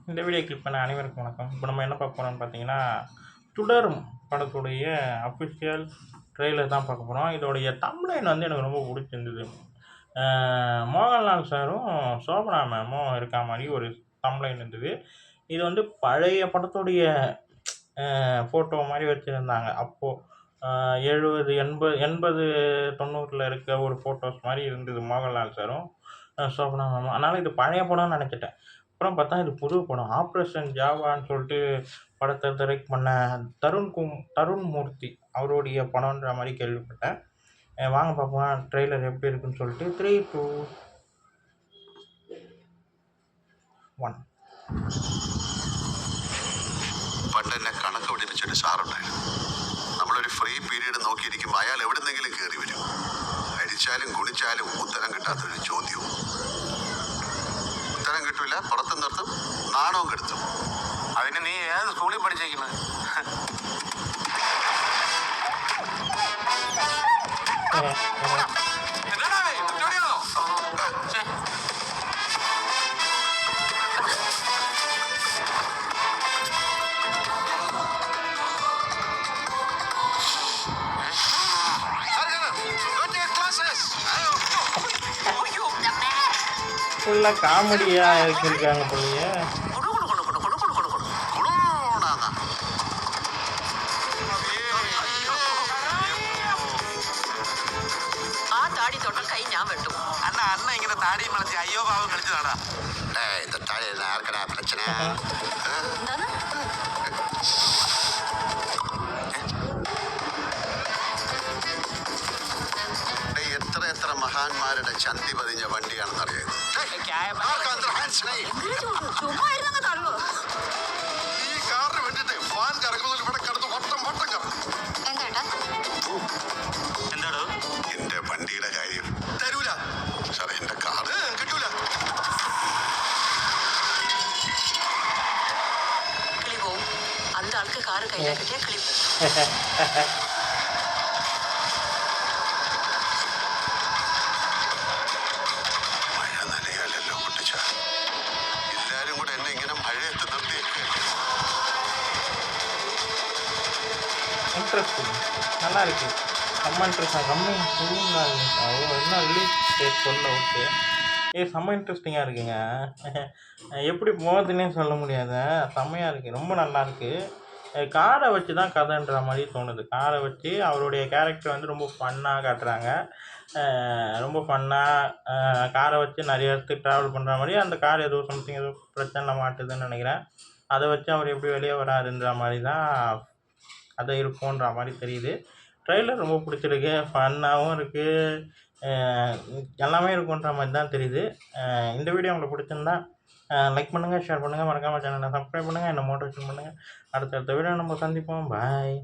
இந்த video click பண்ண அனைவருக்கும் வணக்கம். இப்போ நம்ம என்ன பார்க்க போகிறோம்னு பார்த்தீங்கன்னா, சுடரும் படத்துடைய அஃபிஷியல் ட்ரெய்லர் தான் பார்க்க போகிறோம். இதோடைய தம்ப்லைன் வந்து எனக்கு ரொம்ப பிடிச்சிருந்தது. மோகன்லால் சாரும் சோபனா மேமும் இருக்கா மாதிரி ஒரு தம்ப்லைன் இருந்தது. இது வந்து பழைய படத்துடைய ஃபோட்டோ மாதிரி வச்சுருந்தாங்க. அப்போது 70, 80, 90ல் இருக்க ஒரு ஃபோட்டோஸ் மாதிரி இருந்தது மோகன்லால் சாரும் சோபனா மேமும். அதனால் இது பழைய படம்னு நினச்சிட்டேன். அப்புறம் பார்த்தா இது புது படம். ஆப்ரேஷன் ஜாவான்னு சொல்லிட்டு படத்தை டைரக்ட் பண்ண தருண் மூர்த்தி அவருடைய படம்ன்ற மாதிரி கேள்விப்பட்டேன். வாங்க பார்ப்போம் ட்ரெய்லர் எப்படி இருக்குன்னு சொல்லிட்டு. 3, 2, 1. പണ്ടെന്നെ കണക്ക് പഠിപ്പിച്ചൊരു സാറുണ്ടായിരുന്നു. നമ്മളൊരു ഫ്രീ പീരീഡ് നോക്കിയിരിക്കുമ്പോൾ അയാൾ എവിടുന്നെങ്കിലും കയറി വരും. അടിച്ചാലും കുടിച്ചാലും ഉത്തരം കിട്ടാത്തൊരു ചോദ്യവും. ഉത്തരം കിട്ടൂല, പുറത്തും നിർത്തും, നാണവും കെടുത്തും. അതിന് നീ ഏത് സ്കൂളിൽ പഠിച്ചേക്കുന്നത്? ஃபுல்லாக காமெடியாக இருக்காங்க போலயே. കൈ ഞാൻ വെട്ടും. അണ്ണ ഇങ്ങനെ താടിയും വളർത്തി അയ്യോ പാവം കളിച്ചതാടാ. ആർക്കടാ പ്രശ്നം? എത്ര മഹാന്മാരുടെ ചന്തി പതിഞ്ഞ വണ്ടിയാണെന്നറിയാം. ഈ കാറിന് വേണ്ടിട്ട് ഫാൻ കറങ്ങുന്നതിൽ ഇവിടെ കിടന്ന് വട്ടം കറങ്ങും. എന്താടോ എന്റെ വണ്ടിയുടെ കാര്യം തരൂല സാറേ, എന്റെ കാറ് കിട്ടൂല. കിളി പോവും. அந்த ആൾക്ക് കാറ് കയ്യിലാക്കിട്ടേ കിളി പോവും. இன்ட்ரெஸ்டிங், நல்லா இருக்கு. செம்ம இன்ட்ரெஸ்டாக இன்னும் ரிலீஸ் டேட் சொல்ல. ஓகே, செம்ம இன்ட்ரெஸ்டிங்காக இருக்குங்க. எப்படி போகுதுன்னே சொல்ல முடியாத, செம்மையாக இருக்குது, ரொம்ப நல்லாயிருக்கு. காரை வச்சு தான் கதைன்ற மாதிரி தோணுது. காரை வச்சு அவருடைய கேரக்டர் வந்து ரொம்ப ஃபன்னாக காட்டுறாங்க. ரொம்ப ஃபன்னாக காரை வச்சு நிறைய இடத்துக்கு ட்ராவல் பண்ணுற மாதிரி. அந்த கார் ஏதோ சம்திங் ஏதோ பிரச்சனை மாட்டுதுன்னு நினைக்கிறேன். அதை வச்சு அவர் எப்படி வெளியே வராருன்ற மாதிரி தான் அது இருக்கும்ன்ற மாதிரி தெரியுது. ட்ரெய்லர் ரொம்ப பிடிச்சிருக்கு, ஃபன்னாகவும் இருக்குது, எல்லாமே இருக்குன்ற மாதிரி தான் தெரியுது. இந்த வீடியோ உங்களுக்கு பிடிச்சிருந்தா லைக் பண்ணுங்கள், ஷேர் பண்ணுங்கள், மறக்காமல் சேனலை சப்ஸ்கிரைப் பண்ணுங்கள், என்னை மோட்டிவேஷன் பண்ணுங்கள். அடுத்தடுத்த வீடியோ நம்ம சந்திப்போம். பாய்.